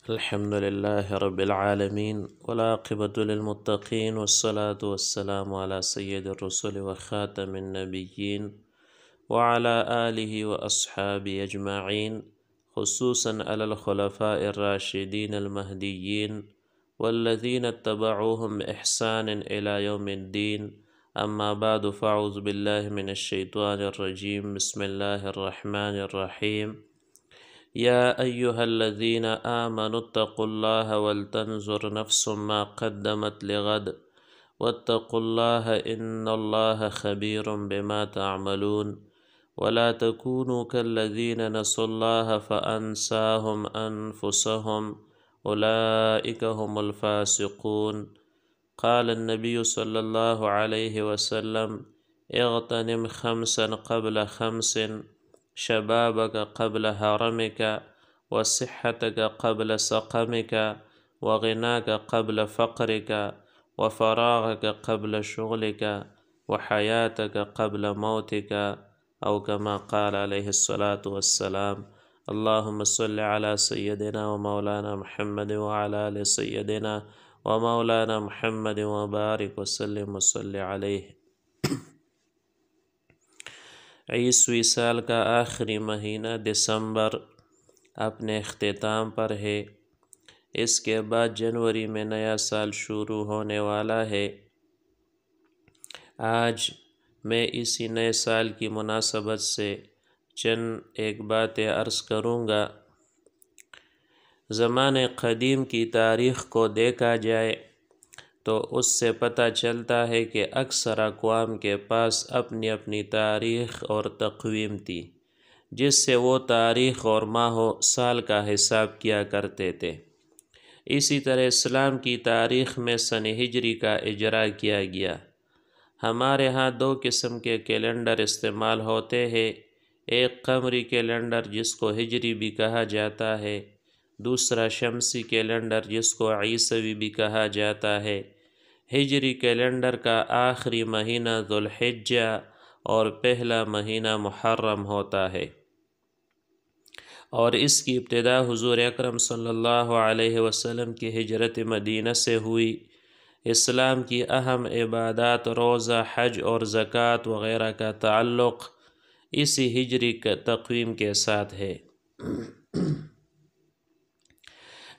الحمد لله رب العالمين والعاقبة للمتقين والصلاة والسلام على سيد الرسل وخاتم النبيين وعلى آله وأصحابه أجمعين، خصوصا على الخلفاء الراشدين المهديين والذين اتبعوهم بإحسان إلى يوم الدين. أما بعد، فأعوذ بالله من الشيطان الرجيم. بسم الله الرحمن الرحيم. يا أيها الذين آمنوا اتقوا الله ولتنظر نفس ما قدمت لغد واتقوا الله إن الله خبير بما تعملون. ولا تكونوا كالذين نسوا الله فأنساهم أنفسهم أولئك هم الفاسقون. قال النبي صلى الله عليه وسلم: اغتنم خمسا قبل خمس، شبابك قبل هرمك، وصحتك قبل سقمك، وغناك قبل فقرك، وفراغك قبل شغلك، وحياتك قبل موتك، أو كما قال عليه الصلاة والسلام. اللهم صل على سيدنا ومولانا محمد وعلى آل سيدنا ومولانا محمد وبارك وسلم وصل عليه۔ عیسوی سال کا آخری مہینہ دسمبر اپنے اختتام پر ہے۔ اس کے بعد جنوری میں نیا سال شروع ہونے والا ہے۔ آج میں اسی نئے سال کی مناسبت سے چند ایک باتیں عرض کروں گا۔ زمانے قدیم کی تاریخ کو دیکھا جائے تو اس سے پتہ چلتا ہے کہ اکثر اقوام کے پاس اپنی اپنی تاریخ اور تقویم تھی، جس سے وہ تاریخ اور ماہ و سال کا حساب کیا کرتے تھے۔ اسی طرح اسلام کی تاریخ میں سن ہجری کا اجرا کیا گیا۔ ہمارے ہاں دو قسم کے کیلنڈر استعمال ہوتے ہیں، ایک قمری کیلنڈر جس کو ہجری بھی کہا جاتا ہے، دوسرا شمسی کیلنڈر جس کو عیسوی بھی کہا جاتا ہے۔ ہجری کیلنڈر کا آخری مہینہ ذوالحجہ اور پہلا مہینہ محرم ہوتا ہے، اور اس کی ابتدا حضور اکرم صلی اللہ علیہ وسلم کی ہجرت مدینہ سے ہوئی۔ اسلام کی اہم عبادات روزہ، حج اور زکوٰۃ وغیرہ کا تعلق اسی ہجری تقویم کے ساتھ ہے،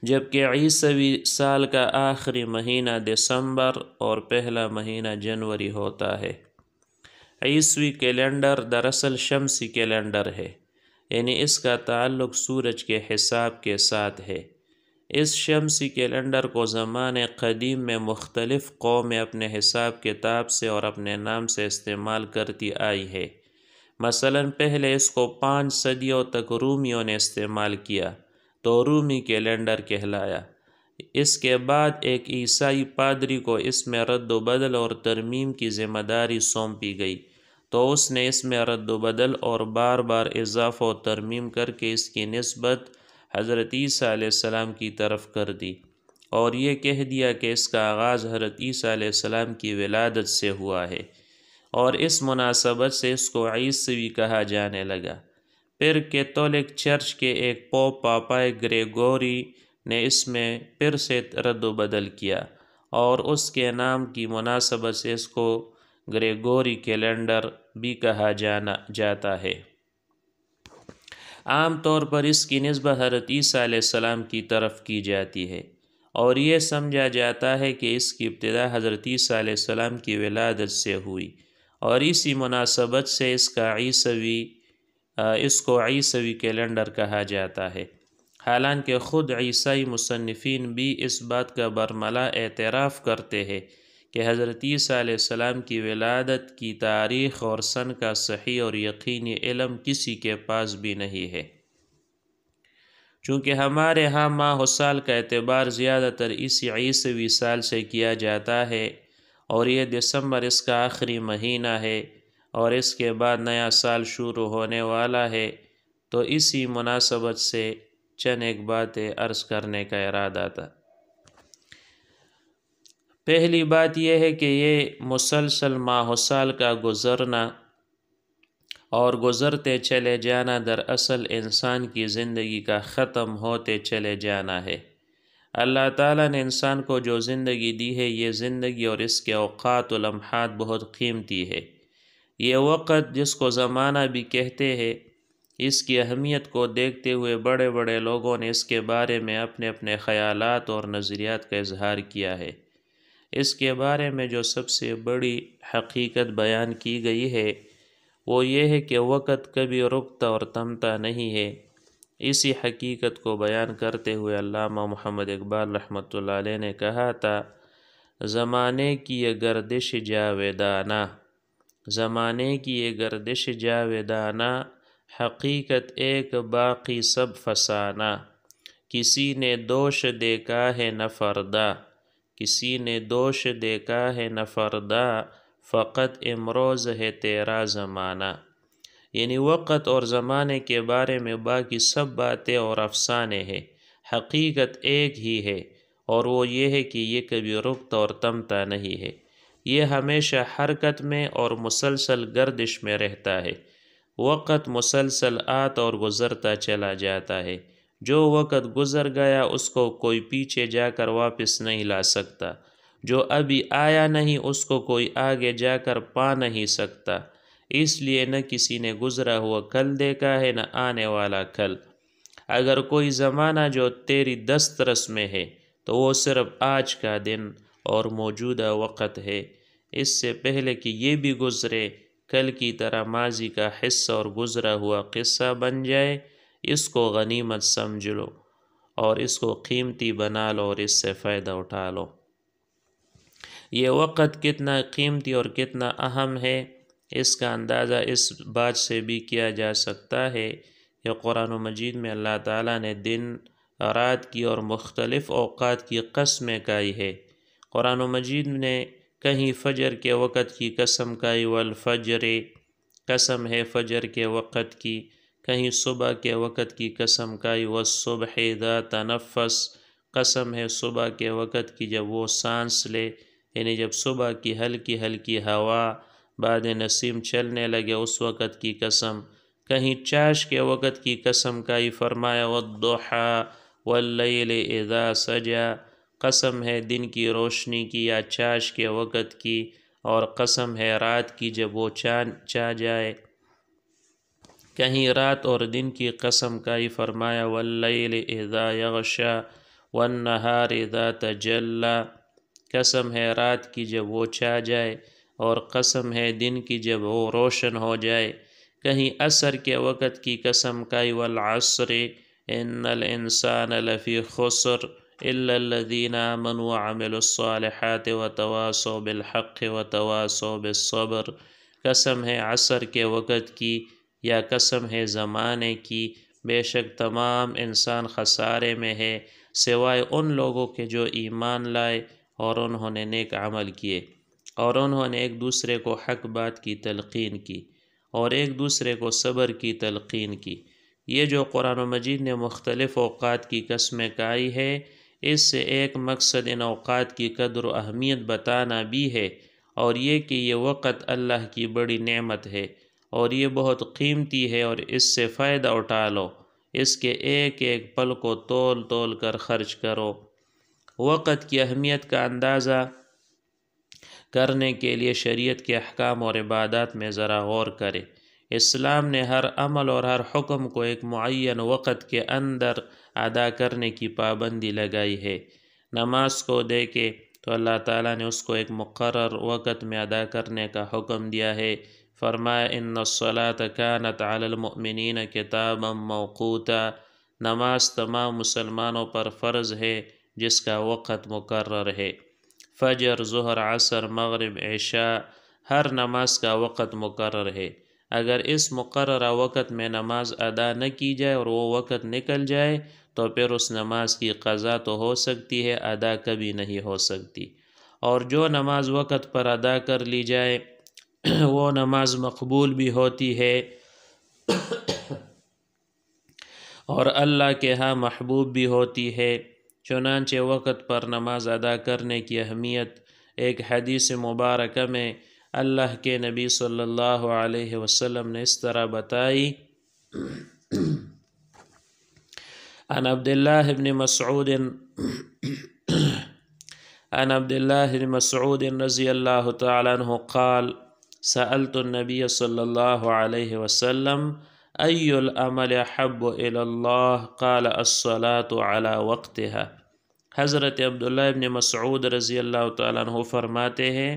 جبکہ عیسوی سال کا آخری مہینہ دسمبر اور پہلا مہینہ جنوری ہوتا ہے۔ عیسوی کیلنڈر دراصل شمسی کیلنڈر ہے، یعنی اس کا تعلق سورج کے حساب کے ساتھ ہے۔ اس شمسی کیلنڈر کو زمانے قدیم میں مختلف قومیں اپنے حساب کتاب سے اور اپنے نام سے استعمال کرتی آئی ہے۔ مثلاً پہلے اس کو 5 صدیوں تک رومیوں نے استعمال کیا تو رومی کیلنڈر کہلایا۔ اس کے بعد ایک عیسائی پادری کو اس میں رد و بدل اور ترمیم کی ذمہ داری سونپی گئی تو اس نے اس میں رد و بدل اور بار بار اضافہ و ترمیم کر کے اس کی نسبت حضرت عیسیٰ علیہ السلام کی طرف کر دی، اور یہ کہہ دیا کہ اس کا آغاز حضرت عیسیٰ علیہ السلام کی ولادت سے ہوا ہے، اور اس مناسبت سے اس کو عیسوی کہا جانے لگا۔ پھر کیتھولک چرچ کے ایک پوپ پاپائے گریگوری نے اس میں پھر سے رد و بدل کیا، اور اس کے نام کی مناسبت سے اس کو گریگوری کیلنڈر بھی کہا جاتا ہے۔ عام طور پر اس کی نسبت حضرت عیسیٰ علیہ السلام کی طرف کی جاتی ہے، اور یہ سمجھا جاتا ہے کہ اس کی ابتدا حضرت عیسیٰ علیہ السلام کی ولادت سے ہوئی، اور اسی مناسبت سے اس کو عیسوی کیلنڈر کہا جاتا ہے۔ حالانکہ خود عیسائی مصنفین بھی اس بات کا برملا اعتراف کرتے ہیں کہ حضرت عیسیٰ علیہ السلام کی ولادت کی تاریخ اور سن کا صحیح اور یقینی علم کسی کے پاس بھی نہیں ہے۔ چونکہ ہمارے ہاں ماہ و سال کا اعتبار زیادہ تر اسی عیسوی سال سے کیا جاتا ہے، اور یہ دسمبر اس کا آخری مہینہ ہے، اور اس کے بعد نیا سال شروع ہونے والا ہے، تو اسی مناسبت سے چند ایک باتیں عرض کرنے کا ارادہ تھا۔ پہلی بات یہ ہے کہ یہ مسلسل ماہ و سال کا گزرنا اور گزرتے چلے جانا دراصل انسان کی زندگی کا ختم ہوتے چلے جانا ہے، اللہ تعالیٰ نے انسان کو جو زندگی دی ہے، یہ زندگی اور اس کے اوقات و لمحات بہت قیمتی ہے۔ یہ وقت جس کو زمانہ بھی کہتے ہیں، اس کی اہمیت کو دیکھتے ہوئے بڑے بڑے لوگوں نے اس کے بارے میں اپنے اپنے خیالات اور نظریات کا اظہار کیا ہے۔ اس کے بارے میں جو سب سے بڑی حقیقت بیان کی گئی ہے وہ یہ ہے کہ وقت کبھی رکتا اور تھمتا نہیں ہے۔ اسی حقیقت کو بیان کرتے ہوئے علامہ محمد اقبال رحمۃ اللہ علیہ نے کہا تھا، زمانے کی یہ گردش جاویدانہ، زمانے کی یہ گردش جاویدانہ، حقیقت ایک باقی سب فسانہ، کسی نے دوش دیکھا ہے نہ فردا، کسی نے دوش دیکھا ہے نہ فردا، فقط امروز ہے تیرا زمانہ۔ یعنی وقت اور زمانے کے بارے میں باقی سب باتیں اور افسانے ہیں، حقیقت ایک ہی ہے، اور وہ یہ ہے کہ یہ کبھی رکتا اور تھمتا نہیں ہے، یہ ہمیشہ حرکت میں اور مسلسل گردش میں رہتا ہے۔ وقت مسلسل آتا اور گزرتا چلا جاتا ہے، جو وقت گزر گیا اس کو کوئی پیچھے جا کر واپس نہیں لا سکتا، جو ابھی آیا نہیں اس کو کوئی آگے جا کر پا نہیں سکتا، اس لیے نہ کسی نے گزرا ہوا کل دیکھا ہے نہ آنے والا کل۔ اگر کوئی زمانہ جو تیری دسترس میں ہے تو وہ صرف آج کا دن اور موجودہ وقت ہے، اس سے پہلے کہ یہ بھی گزرے، کل کی طرح ماضی کا حصہ اور گزرا ہوا قصہ بن جائے، اس کو غنیمت سمجھ لو اور اس کو قیمتی بنا لو اور اس سے فائدہ اٹھا لو۔ یہ وقت کتنا قیمتی اور کتنا اہم ہے، اس کا اندازہ اس بات سے بھی کیا جا سکتا ہے کہ قرآن مجید میں اللہ تعالیٰ نے دن رات کی اور مختلف اوقات کی قسمیں کہی ہے۔ قرآن مجید نے کہیں فجر کے وقت کی قسم کہی، والفجر، قسم ہے فجر کے وقت کی، کہیں صبح کے وقت کی قسم کہی، والصبح اذا تنفس، قسم ہے صبح کے وقت کی جب وہ سانس لے، یعنی جب صبح کی ہلکی ہلکی ہوا باد نسیم چلنے لگے اس وقت کی قسم، کہیں چاش کے وقت کی قسم کہی، فرمایا والضحی واللیل اذا سجا، قسم ہے دن کی روشنی کی یا چاش کے وقت کی، اور قسم ہے رات کی جب وہ چاند چا جائے، کہیں رات اور دن کی قسم کہی، فرمایا واللیل اذا یغشا والنہار اذا تجلی، قسم ہے رات کی جب وہ چھا جائے اور قسم ہے دن کی جب وہ روشن ہو جائے، کہیں عصر کے وقت کی قسم کہی، والعصر ان الانسان لفی خسر الا الذین آمنوا وعملوا الصالحات وتواصوا بالحق وتواصوا بالصبر، قسم ہے عصر کے وقت کی یا قسم ہے زمانے کی، بے شک تمام انسان خسارے میں ہے سوائے ان لوگوں کے جو ایمان لائے اور انہوں نے نیک عمل کیے، اور انہوں نے ایک دوسرے کو حق بات کی تلقین کی اور ایک دوسرے کو صبر کی تلقین کی۔ یہ جو قرآن مجید نے مختلف اوقات کی قسمیں کہی ہے، اس سے ایک مقصد ان اوقات کی قدر و اہمیت بتانا بھی ہے، اور یہ کہ یہ وقت اللہ کی بڑی نعمت ہے اور یہ بہت قیمتی ہے، اور اس سے فائدہ اٹھا لو، اس کے ایک ایک پل کو تول تول کر خرچ کرو۔ وقت کی اہمیت کا اندازہ کرنے کے لیے شریعت کے احکام اور عبادات میں ذرا غور کرے۔ اسلام نے ہر عمل اور ہر حکم کو ایک معین وقت کے اندر ادا کرنے کی پابندی لگائی ہے۔ نماز کو دیکھے تو اللہ تعالیٰ نے اس کو ایک مقرر وقت میں ادا کرنے کا حکم دیا ہے، فرمایا ان الصلاۃ کانت علی المؤمنین کتابا موقوتا، نماز تمام مسلمانوں پر فرض ہے جس کا وقت مقرر ہے۔ فجر، ظہر، عصر، مغرب، عشاء، ہر نماز کا وقت مقرر ہے۔ اگر اس مقررہ وقت میں نماز ادا نہ کی جائے اور وہ وقت نکل جائے تو پھر اس نماز کی قضا تو ہو سکتی ہے، ادا کبھی نہیں ہو سکتی، اور جو نماز وقت پر ادا کر لی جائے وہ نماز مقبول بھی ہوتی ہے اور اللہ کے ہاں محبوب بھی ہوتی ہے۔ چنانچہ وقت پر نماز ادا کرنے کی اہمیت ایک حدیث مبارکہ میں اللہ کے نبی صلی اللہ علیہ وسلم نے اس طرح بتائی، عن عبداللہ بن مسعود عن عبد الله بن مسعود رضي الله تعالى عنه قال سألت النبي صلى الله عليه وسلم أي العمل أحب إلى الله قال الصلاة على وقتها۔ حضرت عبداللہ ابن مسعود رضی اللہ تعالیٰ عنہ فرماتے ہیں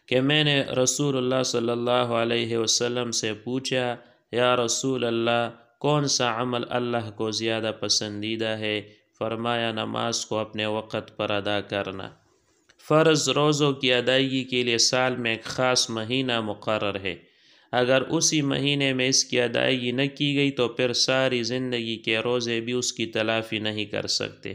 کہ میں نے رسول اللہ صلی اللہ علیہ وسلم سے پوچھا، یا رسول اللہ کون سا عمل اللہ کو زیادہ پسندیدہ ہے؟ فرمایا نماز کو اپنے وقت پر ادا کرنا۔ فرض روزوں کی ادائیگی کے لیے سال میں ایک خاص مہینہ مقرر ہے، اگر اسی مہینے میں اس کی ادائیگی نہ کی گئی تو پھر ساری زندگی کے روزے بھی اس کی تلافی نہیں کر سکتے،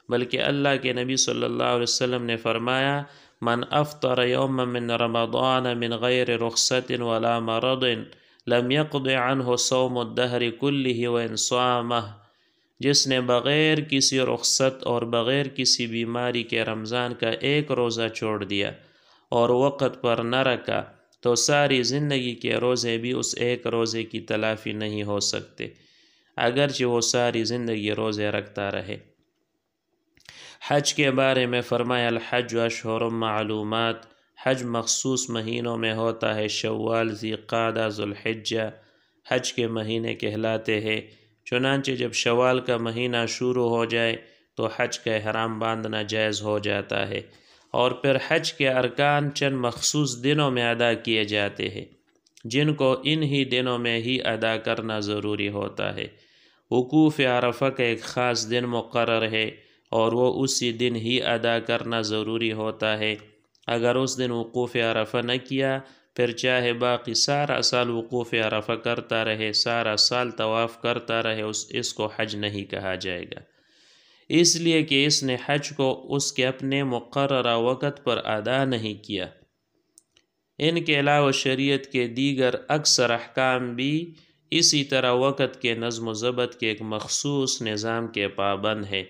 بلکہ اللہ کے نبی صلی اللہ علیہ وسلم نے فرمایا من افطر یوما من رمضان من غیر رخصت ولا مرض لم يقض عنه صوم الدہر کلہ وان صامہ، جس نے بغیر کسی رخصت اور بغیر کسی بیماری کے رمضان کا ایک روزہ چھوڑ دیا اور وقت پر نہ رکھا تو ساری زندگی کے روزے بھی اس ایک روزے کی تلافی نہیں ہو سکتے، اگرچہ وہ ساری زندگی روزے رکھتا رہے۔ حج کے بارے میں فرمایا الحج اشہر معلومات، حج مخصوص مہینوں میں ہوتا ہے، شوال، ذوالقعدہ، ذوالحجہ حج کے مہینے کہلاتے ہیں۔ چنانچہ جب شوال کا مہینہ شروع ہو جائے تو حج کا احرام باندھنا جائز ہو جاتا ہے، اور پھر حج کے ارکان چند مخصوص دنوں میں ادا کیے جاتے ہیں جن کو انہی دنوں میں ہی ادا کرنا ضروری ہوتا ہے۔ وقوف عرفہ کا ایک خاص دن مقرر ہے اور وہ اسی دن ہی ادا کرنا ضروری ہوتا ہے، اگر اس دن وقوف عرفہ نہ کیا پھر چاہے باقی سارا سال وقوف عرفہ کرتا رہے، سارا سال طواف کرتا رہے، اس کو حج نہیں کہا جائے گا، اس لیے کہ اس نے حج کو اس کے اپنے مقررہ وقت پر ادا نہیں کیا۔ ان کے علاوہ شریعت کے دیگر اکثر احکام بھی اسی طرح وقت کے نظم و ضبط کے ایک مخصوص نظام کے پابند ہے۔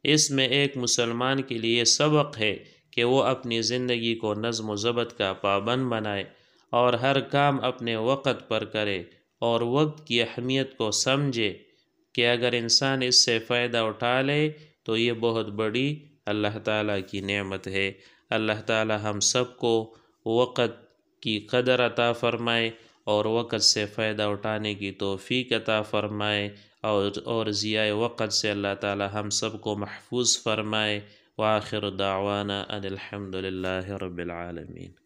اس میں ایک مسلمان کے لیے سبق ہے کہ وہ اپنی زندگی کو نظم و ضبط کا پابند بنائے اور ہر کام اپنے وقت پر کرے، اور وقت کی اہمیت کو سمجھے کہ اگر انسان اس سے فائدہ اٹھا لے تو یہ بہت بڑی اللہ تعالیٰ کی نعمت ہے۔ اللہ تعالیٰ ہم سب کو وقت کی قدر عطا فرمائے اور وقت سے فائدہ اٹھانے کی توفیق عطا فرمائے، اور ضیاء وقت سے اللہ تعالیٰ ہم سب کو محفوظ فرمائے۔ وآخر دعوانا ان الحمد للہ رب العالمین۔